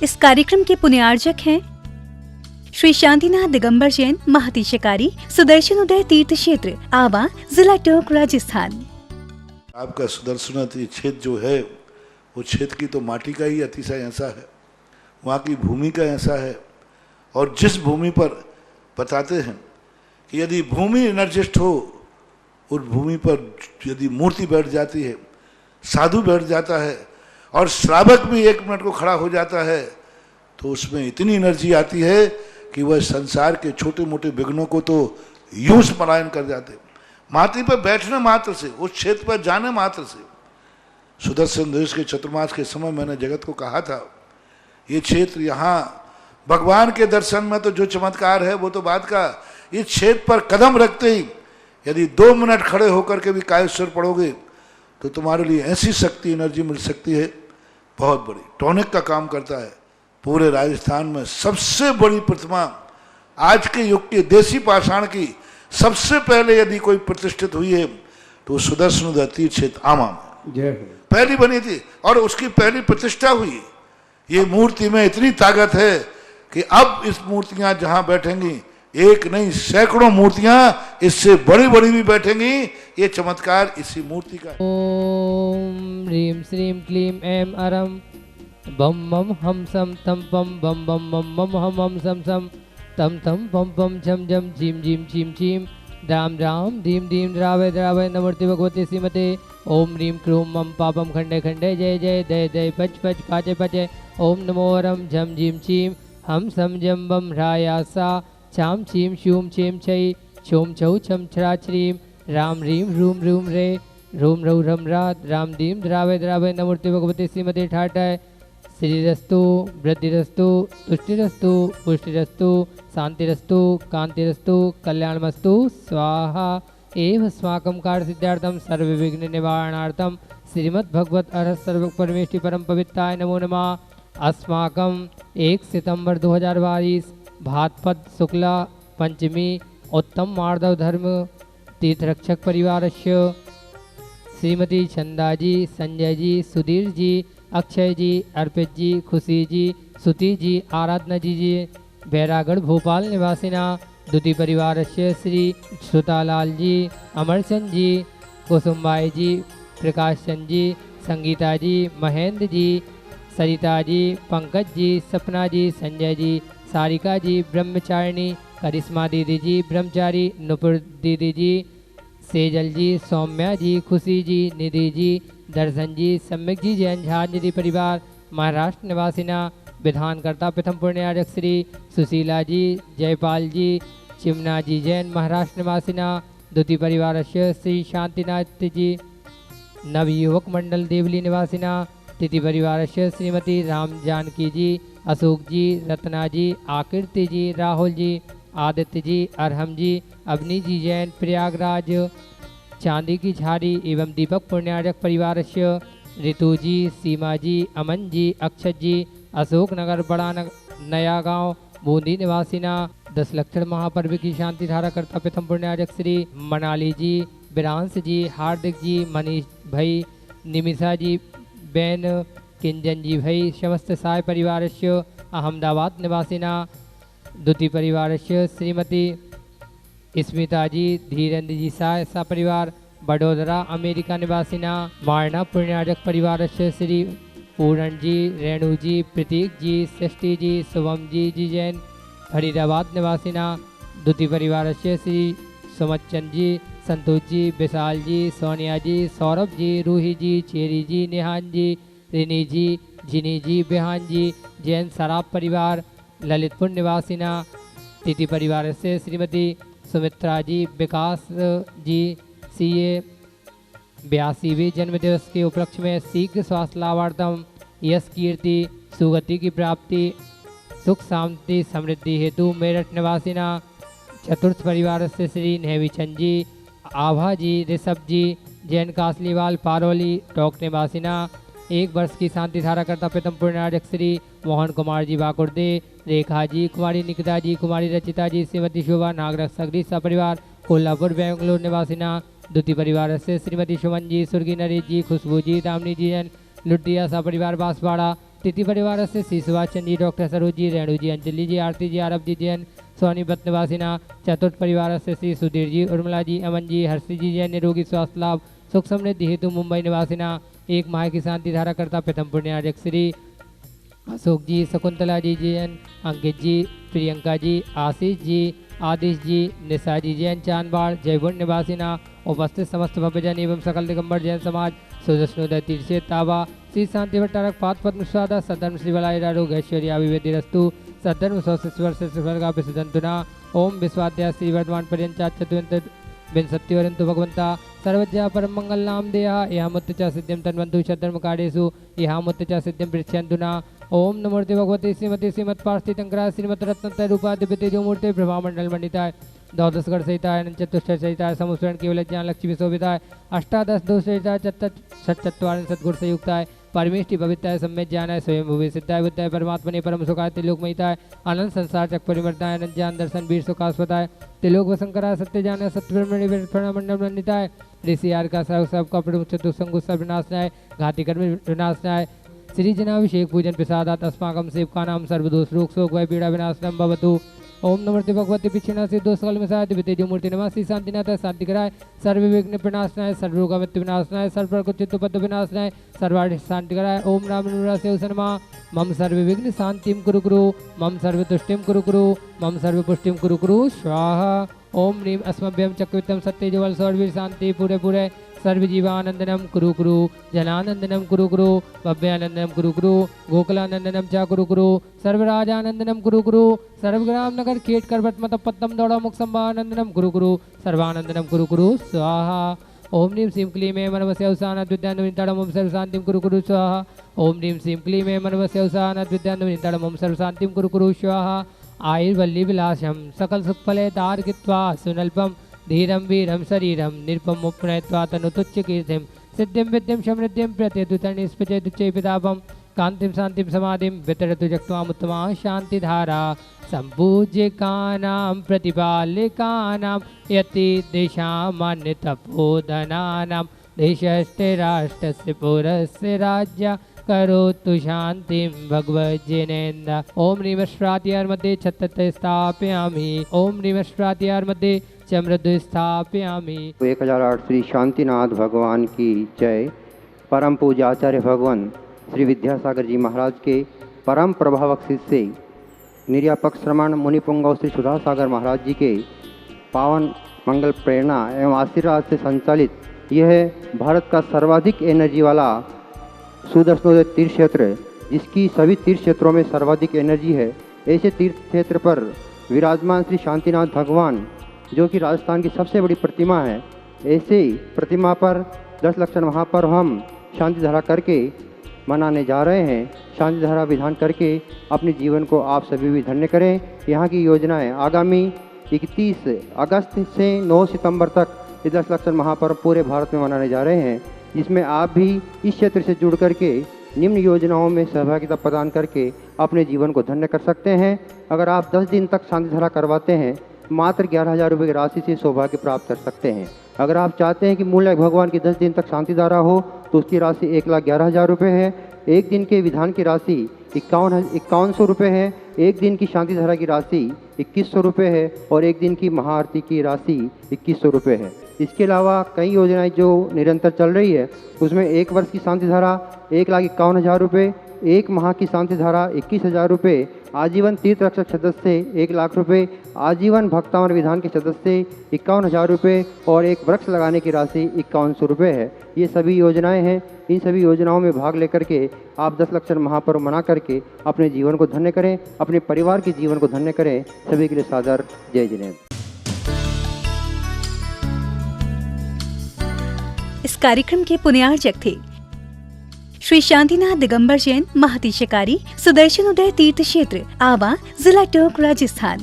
इस कार्यक्रम के पुण्यार्जक हैं श्री शांतिनाथ दिगंबर जैन महती शिकारी, सुदर्शन उदय तीर्थ क्षेत्र, आवा, जिला टोंक, राजस्थान। आपका सुदर्शन क्षेत्र जो है वो क्षेत्र की तो माटी का ही अतिशय ऐसा है, वहाँ की भूमि का ऐसा है। और जिस भूमि पर बताते हैं कि यदि भूमि एनर्जिस्ट हो, उस भूमि पर यदि मूर्ति बैठ जाती है, साधु बैठ जाता है और श्रावक भी 1 मिनट को खड़ा हो जाता है, तो उसमें इतनी एनर्जी आती है कि वह संसार के छोटे मोटे विघ्नों को तो यूं पलायन कर जाते। माटी पर बैठने मात्र से, उस क्षेत्र पर जाने मात्र से, सुदर्शन देश के चतुर्मास के समय मैंने जगत को कहा था, ये क्षेत्र यहाँ भगवान के दर्शन में तो जो चमत्कार है वो तो बात का, इस क्षेत्र पर कदम रखते ही यदि 2 मिनट खड़े होकर के भी कायेश्वर पढ़ोगे तो तुम्हारे लिए ऐसी शक्ति एनर्जी मिल सकती है बहुत बड़ी। टॉनिक का काम करता है। पूरे राजस्थान में सबसे बड़ी प्रतिमा आज के युग के देसी पाषाण की सबसे पहले यदि कोई प्रतिष्ठित हुई है तो सुदर्शन तीर्थ क्षेत्र आमा में पहली बनी थी और उसकी पहली प्रतिष्ठा हुई। ये मूर्ति में इतनी ताकत है कि अब इस मूर्तियां जहां बैठेंगी, एक नहीं सैकड़ों मूर्तियां इससे बड़ी बड़ी भी बैठेंगी। ये चमत्कार इसी मूर्ति का है। ओम ह्रीं श्रीं क्लीं ऐं अरम बम बम हम सम तम पम बम बम बम बम हम सम सम तम तम पम पम झम झम झीम झीम झीम झीम राम राम धीम धीम द्रावय द्रावय नमोर्ति भगवते श्रीमते ओम ह्रीं क्रूं मम पापम खंडे खंडे जय जय दय दय पच पच पाचे पचे ओम नमो अरम झम झीम छीम हम सम जम बम ह्रायासा चाम छीम शूम छेम छै छोम छौ छम छरा छ्रीम राम ह्रीं रूम रूम रे रूम रौ रम रात राम दीम द्रावय द्रावय नमूर्ति भगवती श्रीमती ठाटय श्रीरस्तु वृद्धिरस्तु तुष्टिरस्तु पुष्टिरस्तु शांतिरस्तु कांतिरस्तु कल्याणमस्तु स्वाहा एव अस्माकं कार्य सिद्धार्थम सर्व विघ्न निवारणार्थम श्रीमद् भगवत अर्हत सर्व परमेष्टि परम पवित्राय नमो नमः। अस्माकं 1 सितंबर 2022 भाद्रपद शुक्ला पंचमी उत्तम मार्दव धर्म तीर्थरक्षक परिवारस्य श्रीमती चंदा जी, संजय जी, सुधीर जी, अक्षय जी, अर्पित जी, खुशी जी, सुति जी, आराधना जी बैरागढ़ भोपाल निवासिना दुति परिवारस्य श्री श्रुतालाल जी, अमरचंद जी, कुसुमबाई जी, प्रकाश चंद जी, संगीता जी, महेंद्र जी, सरिता जी, पंकज जी, सपना जी, संजय जी, सारिका जी, ब्रह्मचारिणी, करिश्मा दीदी जी, ब्रह्मचारी, नुपुर दीदी जी, सेजल जी, सौम्या जी, खुशी जी, निधि जी, दर्शन जी, सम्यक जी, जैन झा निधि परिवार महाराष्ट्र निवासिना विधानकर्ता प्रथम पुण्यार्जक श्री सुशीला जी, जयपाल जी, चिमना जी जैन महाराष्ट्र निवासिना द्वितीय परिवार श्री शांतिनाथ जी, नवयुवक मंडल देवली निवासिना तिथि परिवार श्रीमती राम जानकी जी, अशोक जी, रत्ना जी, आकृति जी, राहुल जी, आदित्य जी, अरहम जी, अवनी जी जैन प्रयागराज चांदी की झाड़ी एवं दीपक पुण्यार्जक परिवार ऋतु जी, सीमा जी, अमन जी, अक्षत जी, अशोक नगर बड़ा नया गांव बूंदी निवासिना 10 लक्षण महापर्व की शांति धारा करता प्रथम पुण्यार्जक श्री मनाली जी, विरांश जी, हार्दिक जी, मनीष भाई, निमिषा जी, बैन किंजन जी भाई, समस्त साय परिवार अहमदाबाद निवासिना द्वितीय परिवार श्रीमती स्मिता जी, धीरेन्द्र जी साय सा परिवार बड़ोदरा अमेरिका निवासिना मारना पुण्यार्जक परिवार श्री पूरण जी, रेणु जी, प्रतीक जी, सृष्टि जी, शुभम जी जैन फरीदाबाद निवासिना द्वितीय परिवार श्री सुमचंद जी, संतोष जी, विशाल जी, सोनिया जी, सौरभ जी, रूही जी, चेरी जी, निहान जी, रिनी जी, जिनी जी, बिहान जी जैन सराब परिवार ललितपुर निवासिना तिथि परिवार से श्रीमती सुमित्रा जी, विकास जी, सीए 82वें जन्मदिवस के उपलक्ष्य में शीघ्र स्वास्थ्य लाभार्थम यश कीर्ति सुगति की प्राप्ति सुख शांति समृद्धि हेतु मेरठ निवासिना चतुर्थ परिवार से श्री नेवीचंद जी, आभा जी, ऋषभ जी, जैन कासलीवाल पारोली टोक निवासिना 1 वर्ष की शांति धारा करता प्रथम पुण्यार्जक श्री मोहन कुमार जी बाकुर्दे, रेखा जी, कुमारी निकिता जी, कुमारी रचिता जी, श्रीमती शोभा नागरख सगरी सपरिवार कोल्हापुर बेंगलुरु निवासिना द्वितीय परिवार से श्रीमती सुमन जी, सुर्गी नरेश जी, खुशबू जी, दामनी जी जैन लुटिया सपरिवार बांसवाड़ा तिथि परिवार से श्री सुभाष चंद्र जी, डॉक्टर सरोज जी, रेणु जी, अंजलि जी, आरती जी, आरव जी जैन, सोनीपत निवासिना। चतुर्थ परिवार से श्री सुधीर जी, उर्मिला जी, अमन जी, हर्षी जी जैन, निरोगी स्वास्थ्य लाभ, सुख समृद्धि हेतु मुंबई निवासिना। एक माह की शांति धारा करता प्रथम पुण्यार्जक श्री अशोक जी, शकुंतला जी जैन, अंकित जी, प्रियंका जी, आशीष जी, आदिश जी, निशा जी जैन, चांदबाड़ जयपुर निवासिना। उपस्थित समस्त भव्यजन एवं सकल दिगंबर जैन समाज, सुदर्शनोदय तीर्थ ताबा, श्री शांति भट्टारक पात पद्म स्वादा, सद्धर्म श्री बलाई रोग ऐश्वर्य अभिवेदी रस्तु, सद्धर्म सौशिश्वर से स्वर्गा पिसुदंतुना। ओम विश्वाद्या श्री वर्धमान पर्यंचा चतुर्थ विंशत्योरंतु भगवंता सर्वज्ञा परम मंगल नाम देहा यह मुत्त च सिद्धिम तन्वंतु सद्धर्म कार्येषु यह मुत्त च सिद्धिम पृच्छन्तुना। ओम नमोर्ते भगवते श्रीमती श्रीमत्पार्थित टंकरा श्रीमत रत्न रूपा दिव्य जो मूर्ते प्रभा मंडल मंडिताय द्वादशगढ़ सहिताय चतुष्ट सहिताय समुस्रण केवल ज्ञान लक्ष्मी शोभिताय अष्टादश दोष सहिताय चत्वारिंशत् गुण से युक्ताय परमेष्टि भविताय सम्यक ज्ञानाय स्वयं भुवि सिद्धाय बुद्धाय परमात्मने परम सुखाय त्रिलोकमयिताय अनंत संसार चक परिवर्ताय अनंत ज्ञान दर्शन वीर सुखास्पदाय त्रिलोक वसंकराय सत्य ज्ञान सत्य मंडल मंडिताय ऋषि आर का सब कपड़ चतुः संगु सब विनाशनाय घाति कर्म विनाशनाय श्री जनाभिषेक पूजन प्रसादात अस्माकं सेवकानां सर्वदोष रोग शोक भय पीड़ा विनाशनम भवतु। ओम नमस्ते भगवती पिछिना से दो सकल में साथ वितेजो मूर्ति नमः श्री शांतिनाथ शांति कराय सर्व विघ्न विनाशनाय सर्व रोग मृत्यु विनाशनाय सर्व प्रकृति पद विनाशनाय सर्वार्थ शांति कराय। ओम राम से सनमा मम सर्व विघ्न शांतिम कुरु कुरु मम सर्व तुष्टिम कुरु कुरु मम सर्व पुष्टिम कुरु कुरु स्वाहा। ओम ह्रीम अस्मभ्यम चक्रवित्तम सत्यजवल सर्वीर शांति पूरे पूरे सर्वजीवानंदनम कुरु कुरु जनानंदनम कुरु कुरु भव्यानंदनम कुरु कुरु गोकुलानंदनम च कुरु कुरु सर्वराजानंदनम कुरु कुरु सर्वग्राम नगर केट करवट मत पत्तम दौड़ा मुख संभानंदनम कुरु कुरु सर्वानंदनम कुरु कुरु स्वाहा। ओम नीम सीम क्लीम हे मनवस्य अवसानात् विद्यान्विताडम ओम सर्व शांतिम कुरु कुरु स्वाहा। ओम नीम सीम क्लीम हे मनवस्य अवसानात् विद्यान्विताडम ओम सर्व शांतिम कुरु कुरु स्वाहा। आयुर्वल्ली विलासम सकल सुफले तारकित्वा सुनल्पम धीरम वीरम शरीरम निरुपम उपनयत्वा तनुतुच्च कीर्तिम सिद्धिम विद्यम समृद्धिम प्रत्येतुतनिस्पचेतुच्चे पितापम कांतिम शांतिम समाधिम वितरतु जक्त्वामुत्तमा शांति धारा संपूज्यकानां प्रतिपालिकानां यति देशामान्य तपोधनानां देशस्ते राष्ट्रस्य पुरस्य राज्य करोतु शांतिं भगवज्जनेन्द्र। ओम निमश्रात्यार मध्ये छत्तते स्थापयामि ओम निमश्रात्यार मध्ये चमृद्ध स्थापयामि। 1008 श्री शांतिनाथ भगवान की जय। परम पूज्य आचार्य भगवान श्री विद्यासागर जी महाराज के परम प्रभावक शिष्य निर्यापक श्रमण मुनिपुंगव श्री सुधा सागर महाराज जी के पावन मंगल प्रेरणा एवं आशीर्वाद से संचालित यह भारत का सर्वाधिक एनर्जी वाला सुदर्शनोदय तीर्थ क्षेत्र, जिसकी सभी तीर्थ क्षेत्रों में सर्वाधिक एनर्जी है, ऐसे तीर्थ क्षेत्र पर विराजमान श्री शांतिनाथ भगवान जो कि राजस्थान की सबसे बड़ी प्रतिमा है, ऐसे प्रतिमा पर 10 लक्षण महापर्व हम शांति धारा करके मनाने जा रहे हैं। शांति धारा विधान करके अपने जीवन को आप सभी भी धन्य करें। यहाँ की योजनाएं आगामी 31 अगस्त से 9 सितंबर तक 10 लक्षण महापर्व पूरे भारत में मनाने जा रहे हैं, जिसमें आप भी इस क्षेत्र से जुड़ करके निम्न योजनाओं में सहभागिता प्रदान करके अपने जीवन को धन्य कर सकते हैं। अगर आप 10 दिन तक शांति धारा करवाते हैं, मात्र 11,000 रुपये की राशि से सौभाग्य प्राप्त कर सकते हैं। अगर आप चाहते हैं कि मूल्य भगवान की 10 दिन तक शांति धारा हो तो उसकी राशि 1,11,000 रुपये है। एक दिन के विधान की राशि 5100 रुपये है। एक दिन की शांति धारा की राशि 2100 रुपये है और एक दिन की महाआरती की राशि 2100 रुपये है। इसके अलावा कई योजनाएं जो निरंतर चल रही है, उसमें 1 वर्ष की शांति धारा 1,51,000 रुपये, 1 माह की शांति धारा 21,000 रुपये, आजीवन तीर्थ रक्षक सदस्य 1 लाख रुपये, आजीवन भक्तावन विधान के सदस्य 51,000 रुपये और एक वृक्ष लगाने की राशि 5100 रुपये है। ये सभी योजनाएं हैं। इन सभी योजनाओं में भाग लेकर के आप 10 लक्षण महापर्व मना करके अपने जीवन को धन्य करें, अपने परिवार के जीवन को धन्य करें। सभी के लिए सादर जय जिनेन्द्र। इस कार्यक्रम के पुण्यार्जक थे श्री शांतिनाथ दिगंबर जैन, महती शिकारी, सुदर्शन उदय तीर्थ क्षेत्र, आवा, जिला टोंक, राजस्थान।